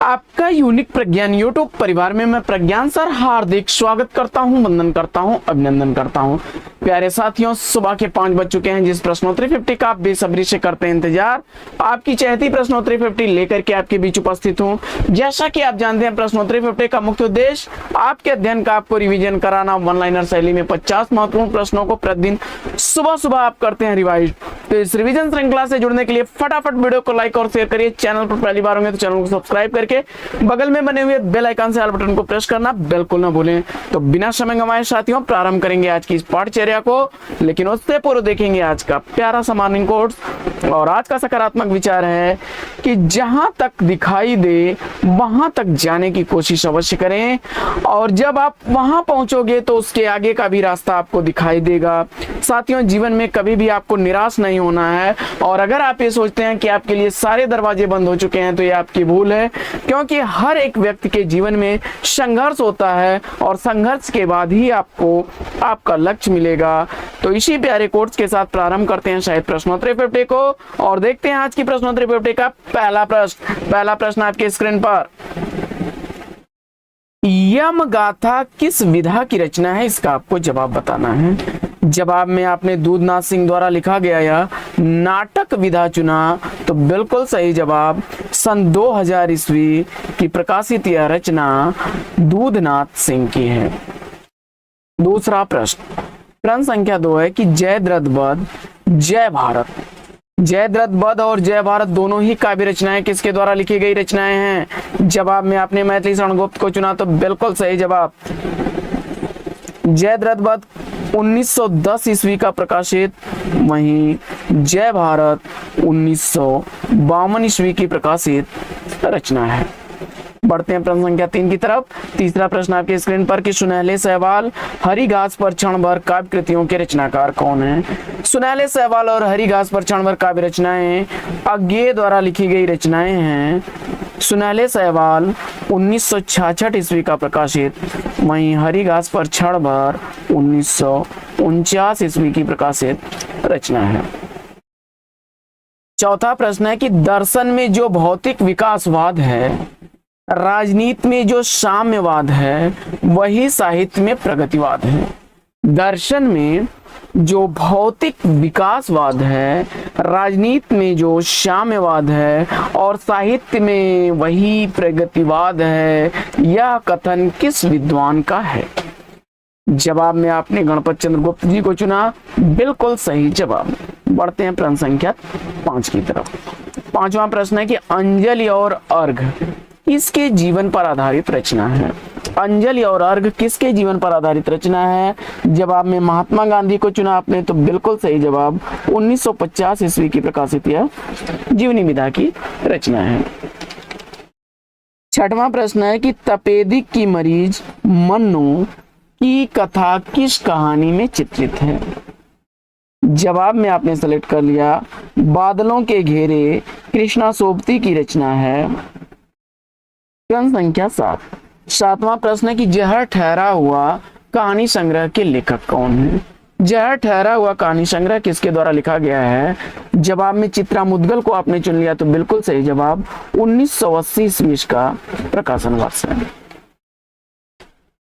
आपका यूनिक प्रज्ञान यूट्यूब परिवार में मैं प्रज्ञान सर हार्दिक स्वागत करता हूं, वंदन करता हूं, अभिनंदन करता हूं। प्यारे साथियों, सुबह के 5 बज चुके हैं। जिस प्रश्नोत्तरी 50 का आप बेसब्री से करते हैं इंतजार, आपकी चहती प्रश्नोत्तरी 50 लेकर के आपके बीच उपस्थित हूं। जैसा कि आप जानते हैं, प्रश्नोत्तरी 50 का मुख्य उद्देश्य आपके अध्ययन का आपको रिवीजन कराना। वन लाइनर शैली में 50 महत्वपूर्ण प्रश्नों को प्रतिदिन सुबह सुबह आप करते हैं रिवाइज। तो इस रिवीजन श्रृंखला से जुड़ने के लिए फटाफट वीडियो को लाइक और शेयर करिए। चैनल पर पहली बार होंगे तो चैनल को सब्सक्राइब करके बगल में बने हुए बेल आइकन से ऑल बटन को प्रेस करना बिल्कुल ना भूलें। तो बिना समय गंवाए साथियों, प्रारंभ करेंगे आज की इस पाठचर्या को। लेकिन उससे पूर्व देखेंगे आज का प्यारा सा मॉर्निंग कोट्स। और आज का सकारात्मक विचार है कि जहां तक दिखाई दे वहां तक जाने की कोशिश अवश्य करें, और जब आप वहां पहुंचोगे तो उसके आगे का भी रास्ता आपको दिखाई देगा। साथियों, जीवन में कभी भी आपको निराश नहीं होना है। और अगर आप ये सोचते हैं कि आपके लिए सारे दरवाजे बंद हो चुके हैं तो ये आपकी भूल है, क्योंकि हर एक व्यक्ति के जीवन में संघर्ष होता है और संघर्ष के बाद ही आपको आपका लक्ष्य मिलेगा। तो इसी प्यारे कोट्स के साथ प्रारंभ करते हैं शायद प्रश्नोत्तरी 50 को, और देखते हैं आज की प्रश्नोत्तरी 50 का पहला प्रश्न आपके स्क्रीन पर। यम गाथा किस विधा की रचना है, इसका आपको जवाब बताना है। जवाब में आपने दूधनाथ सिंह द्वारा लिखा गया यह नाटक विधा चुना, तो बिल्कुल सही जवाब सन 2000 ईस्वी की प्रकाशित यह रचना दूधनाथ सिंह की है। दूसरा प्रश्न संख्या 2 है कि जयद्रथ वध, जय भारत। जयद्रथ वध और जय भारत दोनों ही काव्य रचनाएं किसके द्वारा लिखी गई रचनाएं हैं। जवाब में आपने मैथिली शरण गुप्त को चुना, तो बिल्कुल सही जवाब जयद्रथ वध 1910 ईस्वी का प्रकाशित, वहीं जय भारत 1952 ईस्वी की प्रकाशित रचना है। बढ़ते हैं प्रश्न संख्या 3 की तरफ। तीसरा प्रश्न आपके स्क्रीन पर कि सुनहले सहवाल, हरी घास पर क्षण भर काव्य कृतियों के रचनाकार कौन है। सुनहले सहवाल और हरी घास पर क्षण भर काव्य रचनाएं अज्ञेय द्वारा लिखी गई रचनाएं हैं। सुनहले सहवाल 1966 ईस्वी का प्रकाशित, वहीं हरी घास पर क्षण भर 1949 ईस्वी की प्रकाशित रचना है। चौथा प्रश्न है कि दर्शन में जो भौतिक विकासवाद है, राजनीति में जो साम्यवाद है, वही साहित्य में प्रगतिवाद है। दर्शन में जो भौतिक विकासवाद है, राजनीति में जो साम्यवाद है, और साहित्य में वही प्रगतिवाद है, यह कथन किस विद्वान का है। जवाब में आपने गणपत चंद्र गुप्त जी को चुना, बिल्कुल सही जवाब। बढ़ते हैं प्रश्न संख्या 5 की तरफ। पांचवा प्रश्न है कि अंजलि और अर्घ किसके जीवन पर आधारित रचना है। अंजलि और अर्घ किसके जीवन पर आधारित रचना है। जवाब में महात्मा गांधी को चुना आपने, तो बिल्कुल सही जवाब 1950 ईस्वी की प्रकाशित यह जीवनी विधा की रचना है। छठवां प्रश्न है कि तपेदिक की मरीज मन्नू की कथा किस कहानी में चित्रित है। जवाब में आपने सेलेक्ट कर लिया बादलों के घेरे, कृष्णा सोबती की रचना है। प्रश्न संख्या 7। सातवां प्रश्न है कि जहर ठहरा हुआ कहानी संग्रह के लेखक कौन है। जहर ठहरा हुआ कहानी संग्रह किसके द्वारा लिखा गया है। जवाब में चित्रा मुद्गल को आपने चुन लिया, तो बिल्कुल सही जवाब 1980 ईस्वी का प्रकाशन वर्ष है।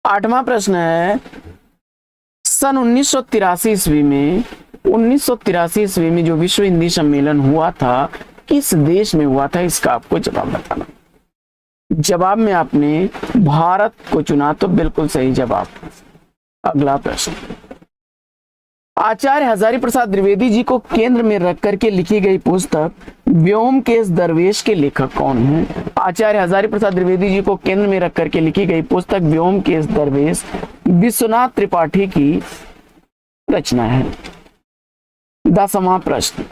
आठवां प्रश्न है सन 1983 ईस्वी में जो विश्व हिंदी सम्मेलन हुआ था, किस देश में हुआ था, इसका आपको जवाब बताना। जवाब में आपने भारत को चुना, तो बिल्कुल सही जवाब। अगला प्रश्न, आचार्य हजारी प्रसाद द्विवेदी जी को केंद्र में रख करके लिखी गई पुस्तक व्योमकेश दरवेश के लेखक कौन है। आचार्य हजारी प्रसाद द्विवेदी जी को केंद्र में रख करके लिखी गई पुस्तक व्योमकेश दरवेश विश्वनाथ त्रिपाठी की रचना है। 10वां प्रश्न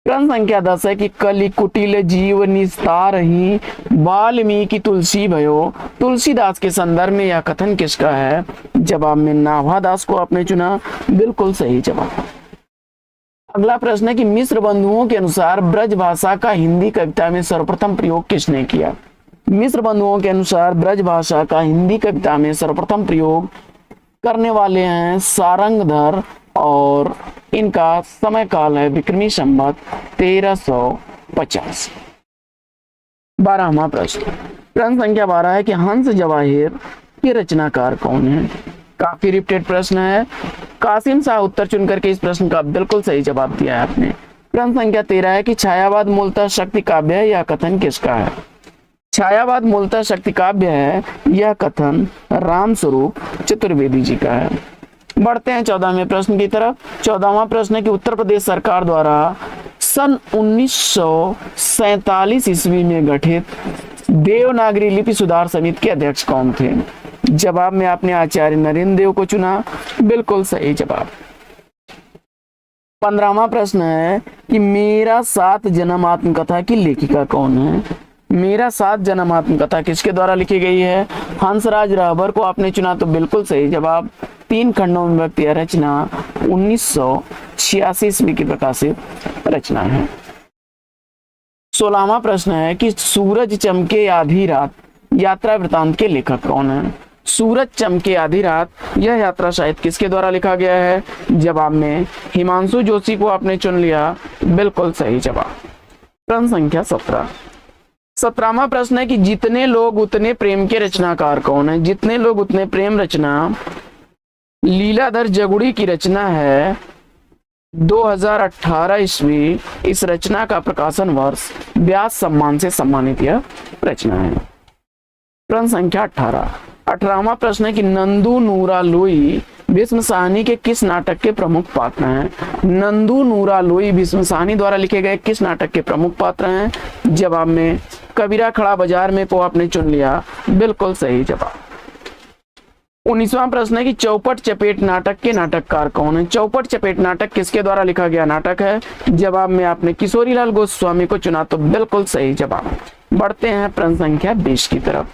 संख्या 10 है कि कलि कुटिल जीव निस्तार ही वाल्मीकि तुलसी भयो, तुलसीदास के संदर्भ में यह कथन किसका है। जवाब में नाभादास को आपने चुना, बिल्कुल सही जवाब। अगला प्रश्न है कि मिश्र बंधुओं के अनुसार ब्रज भाषा का हिंदी कविता में सर्वप्रथम प्रयोग किसने किया। मिश्र बंधुओं के अनुसार ब्रज भाषा का हिंदी कविता में सर्वप्रथम प्रयोग करने वाले हैं सारंगधर, और इनका समय काल है विक्रमी संवत 1350। 12वां प्रश्न, प्रश्न संख्या 12 है कि हंस जवाहिर के रचनाकार कौन है। काफी रिपीटेड प्रश्न है। कासिम शाह उत्तर चुन करके इस प्रश्न का बिल्कुल सही जवाब दिया है आपने। प्रश्न संख्या 13 है कि छायावाद मूलतः शक्ति काव्य है, यह कथन किसका है। छायावाद मूलतः शक्ति काव्य है, यह कथन रामस्वरूप चतुर्वेदी जी का है। बढ़ते हैं 14वें प्रश्न की तरफ। 14वां प्रश्न है कि उत्तर प्रदेश सरकार द्वारा सन 1947 ईस्वी में गठित देवनागरी लिपि सुधार समिति के अध्यक्ष कौन थे। जवाब में आपने आचार्य नरेंद्र देव को चुना, बिल्कुल सही जवाब। 15वां प्रश्न है कि मेरा सात जन्म आत्मकथा की लेखिका कौन है। मेरा सात जन्म आत्मकथा किसके द्वारा लिखी गई है। हंसराज रहबर को आपने चुना, तो बिल्कुल सही जवाब। 3 खंडों में विभक्त यह रचना 1986 ईस्वी की प्रकाशित रचना है। 16वां प्रश्न है कि सूरज चमके आधी रात यात्रा वृतांत के लेखक कौन है। सूरज चमके आधी रात यह यात्रा साहित्य किसके द्वारा लिखा गया है। जवाब में हिमांशु जोशी को आपने चुन लिया, बिल्कुल सही जवाब। प्रश्न संख्या 17। 17वां प्रश्न है कि जितने लोग उतने प्रेम के रचनाकार कौन है। जितने लोग उतने प्रेम रचना लीलाधर जगुड़ी की रचना है। 2018 ईस्वी इस रचना का प्रकाशन वर्ष व्यास सम्मान से सम्मानित यह रचना है। प्रश्न संख्या 18। 18वां प्रश्न है कि नंदू नूरा लुई भीष्म साहनी के किस नाटक के प्रमुख पात्र हैं। नंदू नूरा लुई भीष्म साहनी द्वारा लिखे गए किस नाटक के प्रमुख पात्र हैं। जवाब में कबीरा खड़ा बाजार में को आपने चुन लिया, बिल्कुल सही जवाब। 19वां प्रश्न है कि चौपट चपेट नाटक के नाटककार कौन है। चौपट चपेट नाटक किसके द्वारा लिखा गया नाटक है। जवाब में आपने किशोरीलाल गोस्वामी को चुना, तो बिल्कुल सही जवाब। बढ़ते हैं प्रश्न संख्या 20 की तरफ।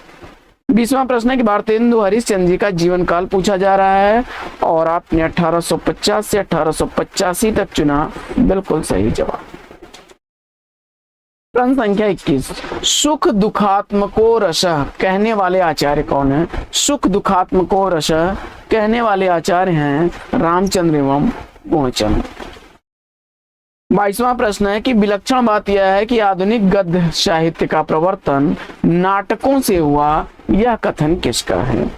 20वां प्रश्न है कि भारतेंदु हरिश्चंद्र जी का जीवन काल पूछा जा रहा है और आपने 1850 से 1885 तक चुना, बिल्कुल सही जवाब। प्रश्न संख्या 21। सुख दुखात्मको रसः कहने वाले आचार्य कौन है। सुख दुखात्मको रसः कहने वाले आचार्य हैं रामचंद्र एवं पूर्णचंद्र। 22वां प्रश्न है कि विलक्षण बात यह है कि आधुनिक गद्य साहित्य का प्रवर्तन नाटकों से हुआ, यह कथन किसका है।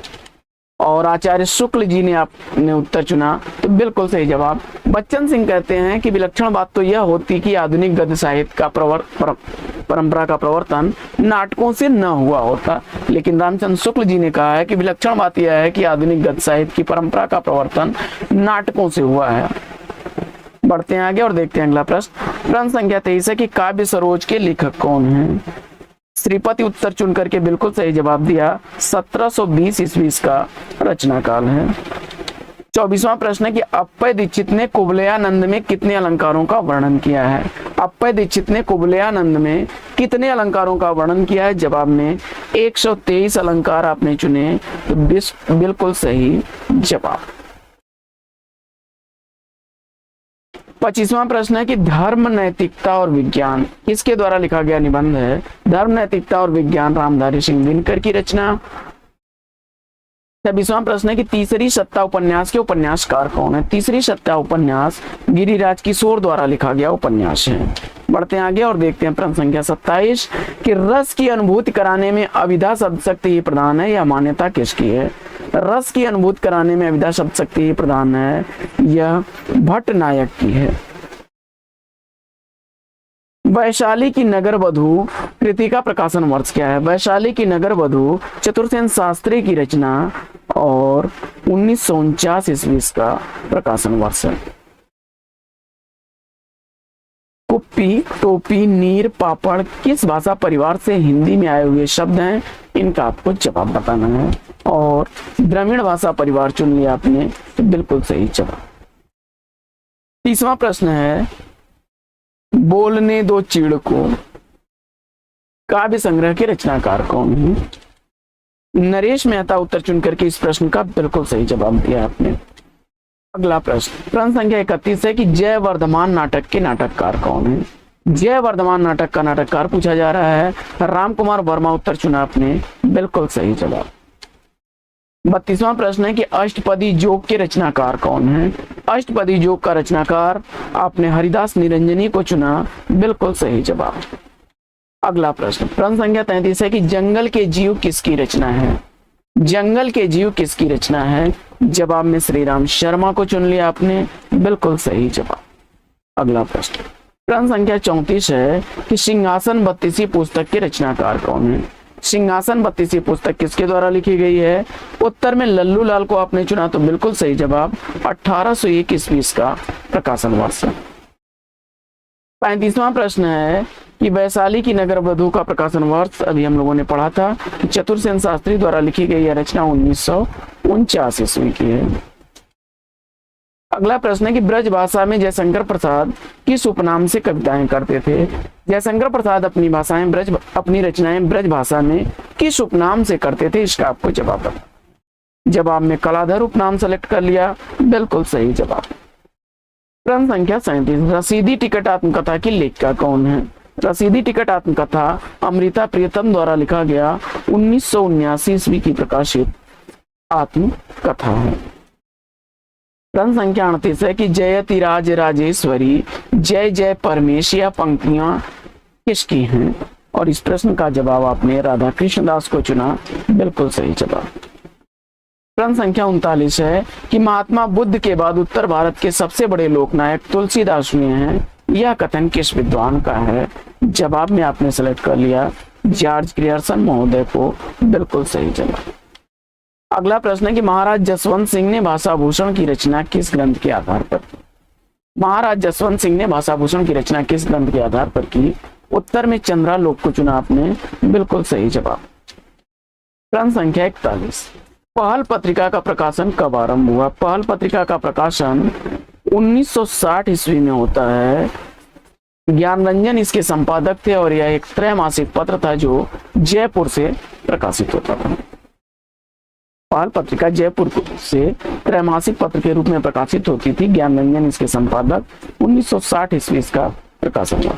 और आचार्य शुक्ल जी ने आपने उत्तर चुना, तो बिल्कुल सही जवाब। बच्चन सिंह कहते हैं कि विलक्षण बात तो यह होती कि आधुनिक गद्य साहित्य का परंपरा का प्रवर्तन नाटकों से न हुआ होता, लेकिन रामचंद्र शुक्ल जी ने कहा है कि विलक्षण बात यह है कि आधुनिक गद्य साहित्य की परंपरा का प्रवर्तन नाटकों से हुआ है। बढ़ते हैं आगे और देखते हैं अगला प्रश्न। प्रश्न संख्या 23 है कि काव्य सरोज के लेखक कौन हैं। श्रीपति उत्तर चुन करके बिल्कुल सही जवाब दिया। 1720 ईस्वी का रचना काल है। 24वां प्रश्न है कि अप्पय दीक्षित ने कुवलयानंद में कितने अलंकारों का वर्णन किया है। अप्पय दीक्षित ने कुवलयानंद में कितने अलंकारों का वर्णन किया है। जवाब में 123 अलंकार आपने चुने, तो बिल्कुल सही जवाब। 25वां प्रश्न है कि धर्म नैतिकता और विज्ञान किसके द्वारा लिखा गया निबंध है। धर्म नैतिकता और विज्ञान रामधारी सिंह दिनकर की रचना। 26वां प्रश्न है कि तीसरी सत्ता उपन्यास के उपन्यासकार कौन है। तीसरी सत्ता उपन्यास गिरिराज किशोर द्वारा लिखा गया उपन्यास है। बढ़ते हैं आगे और देखते हैं प्रश्न संख्या 27 कि रस की अनुभूति कराने में अविधा शब्द शक्ति ही प्रधान है, यह मान्यता किसकी है। रस की अनुभूति कराने में अविधा शब्द शक्ति ही प्रधान है, यह भट्टनायक की है। वैशाली की नगर वधू कृति का प्रकाशन वर्ष क्या है। वैशाली की नगर वधू चतुर्सेन शास्त्री की रचना और 1949 ईस्वी का प्रकाशन वर्ष है। कुप्पी, टोपी, नीर, पापड़ किस भाषा परिवार से हिंदी में आए हुए शब्द हैं, इनका आपको जवाब बताना है। और द्रविड़ भाषा परिवार चुन लिया आपने, तो बिल्कुल सही जवाब। 30वां प्रश्न है बोलने दो चिड़ को काव्य संग्रह के रचनाकार कौन है। नरेश मेहता उत्तर चुन करके इस प्रश्न का बिल्कुल सही जवाब दिया आपने। अगला प्रश्न प्रश्न संख्या 31 है कि जय वर्धमान नाटक के नाटककार कौन है। जय वर्धमान नाटक का नाटककार पूछा जा रहा है। राम कुमार वर्मा उत्तर चुना आपने, बिल्कुल सही जवाब। 32वां प्रश्न है कि अष्टपदी जोग के रचनाकार कौन है। अष्टपदी जोग का रचनाकार आपने हरिदास निरंजनी को चुना, बिल्कुल सही जवाब। अगला प्रश्न संख्या 33 है कि जंगल के जीव किसकी रचना है? जंगल के जीव किसकी रचना है? जवाब में श्री राम शर्मा को चुन लिया आपने, बिल्कुल सही जवाब। अगला प्रश्न संख्या 34 है कि सिंहासन 32 पुस्तक के रचनाकार कौन है? सिंहासन 32 पुस्तक किसके द्वारा लिखी गई है? उत्तर में लल्लू लाल को आपने चुना, तो बिल्कुल सही जवाब। 1801 ईस्वी इसका प्रकाशन वर्ष। 35वां प्रश्न है कि वैशाली की नगर वधु का प्रकाशन वर्ष अभी हम लोगों ने पढ़ा था कि चतुर्सेन शास्त्री द्वारा लिखी गई यह रचना 1949 ईस्वी की है। अगला प्रश्न है कि ब्रज भाषा में जयशंकर प्रसाद किस उपनाम से कविताएं करते थे? जयशंकर प्रसाद अपनी रचनाएं ब्रज भाषा में किस उपनाम से करते थे? इसका आपको जवाब बता। जवाब में कलाधर उपनाम सेलेक्ट कर लिया, बिल्कुल सही जवाब। प्रश्न संख्या 37 रसीदी टिकट आत्मकथा की लेखिका कौन है? रसीदी टिकट आत्मकथा अमृता प्रियतम द्वारा लिखा गया 1979 ईस्वी की प्रकाशित आत्मकथा है। प्रश्न संख्या 38 है कि जयति राज राजेश्वरी जय जय परमेश यह पंक्तियां किसकी हैं? और इस प्रश्न का जवाब आपने राधा कृष्ण दास को चुना, बिल्कुल सही जवाब। प्रश्न संख्या 39 है कि महात्मा बुद्ध के बाद उत्तर भारत के सबसे बड़े लोकनायक तुलसीदास हुए हैं, यह कथन किस विद्वान का है? जवाब में आपने सेलेक्ट कर लिया जॉर्ज ग्रियर्सन महोदय को, बिल्कुल सही जवाब। अगला प्रश्न है कि महाराज जसवंत सिंह ने भाषा भूषण की रचना किस ग्रंथ के आधार पर की? महाराज जसवंत सिंह ने भाषा भूषण की रचना किस ग्रंथ के आधार पर की? उत्तर में चंद्रालोक को चुना आपने, बिल्कुल सही जवाब। प्रश्न संख्या 41 पहल पत्रिका का प्रकाशन कब आरंभ हुआ? पहल पत्रिका का प्रकाशन 1960 ईस्वी में होता है। ज्ञानरंजन इसके संपादक थे और यह एक त्रैमासिक पत्र था जो जयपुर से प्रकाशित होता था। पहल पत्रिका जयपुर से त्रैमासिक पत्र के रूप में प्रकाशित होती थी। ज्ञानरंजन इसके संपादक, 1960 ईस्वी इसका प्रकाशन हुआ।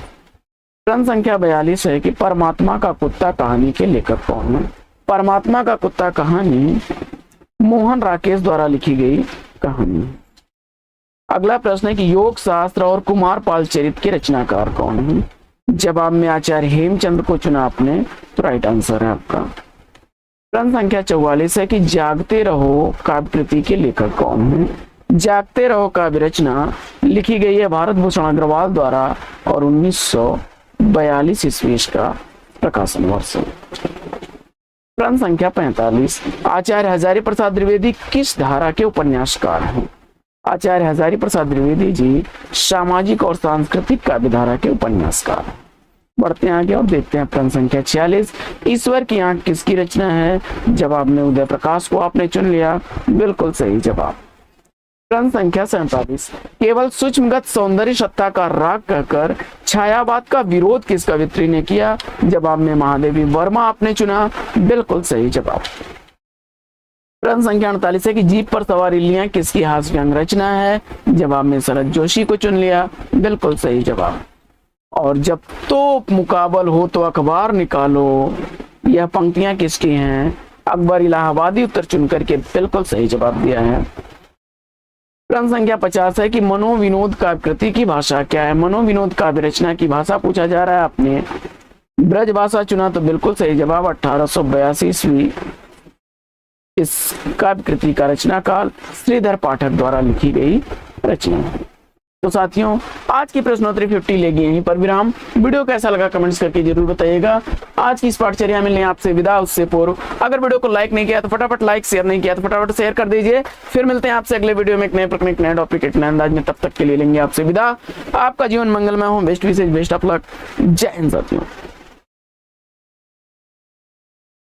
प्रश्न संख्या 42 है कि परमात्मा का कुत्ता कहानी के लेखक कौन है? परमात्मा का कुत्ता कहानी मोहन राकेश द्वारा लिखी गई कहानी। अगला प्रश्न है कि योग शास्त्र और कुमार पाल चरित के रचनाकार कौन है? जवाब में आचार्य हेमचंद्र को चुना आपने, तो राइट आंसर है आपका। प्रश्न संख्या 44 है कि जागते रहो काव्य कृति के लेखक कौन है? जागते रहो काव्य रचना लिखी गई है भारत भूषण अग्रवाल द्वारा और 1942 ईस्वी का प्रकाशन वर्ष। प्रश्न संख्या 45 आचार्य हजारी प्रसाद द्विवेदी किस धारा के उपन्यासकार हैं? आचार्य हजारी प्रसाद द्विवेदी जी सामाजिक और सांस्कृतिक काव्य धारा के उपन्यासकार। बढ़ते हैं आगे और देखते हैं प्रश्न संख्या 46 ईश्वर की आंख किसकी रचना है? जवाब में उदय प्रकाश को आपने चुन लिया, बिल्कुल सही जवाब। प्रश्न संख्या 47 केवल सूक्ष्मगत सौंदर्य सत्ता का राग कहकर छायावाद का विरोध किस कवित्री ने किया? जवाब में महादेवी वर्मा आपने चुना, बिल्कुल सही जवाब। प्रश्न संख्या 48 है कि जीप पर सवार इल्लियां किसकी हास्य व्यंग रचना है? जवाब में शरद जोशी को चुन लिया, बिल्कुल सही जवाब। और जब तो मुकाबल हो तो अखबार निकालो, यह पंक्तियां किसकी हैं? अकबर इलाहाबादी उत्तर चुन करके बिल्कुल सही जवाब दिया है। प्रश्न संख्या 50 है कि मनोविनोद काव्य कृति की भाषा क्या है? मनोविनोद काव्य रचना की भाषा पूछा जा रहा है, आपने ब्रज भाषा चुना, तो बिल्कुल सही जवाब। 1882 ईस्वी इस काव्य कृति का रचना काल श्रीधर पाठक द्वारा लिखी गई रचना है। तो साथियों आज की प्रश्नोत्तरी 50 लेगी यहीं पर विराम। वीडियो कैसा लगा कमेंट्स करके जरूर बताइएगा। आज की इस पाठचर्या में लें आपसे विदा, उससे पूर्व अगर वीडियो को लाइक नहीं किया तो फटाफट लाइक, शेयर नहीं किया तो फटाफट शेयर कर दीजिए। फिर मिलते हैं आपसे अगले वीडियो में एक नए प्रश्न, एक नए टॉपिक, एक नए अंदाज में। तब तक के लिए लेंगे आपसे विदा। आपका जीवन मंगलमय हो, बेस्ट विशेष, बेस्ट ऑफ लक। जय हिंद साथियों।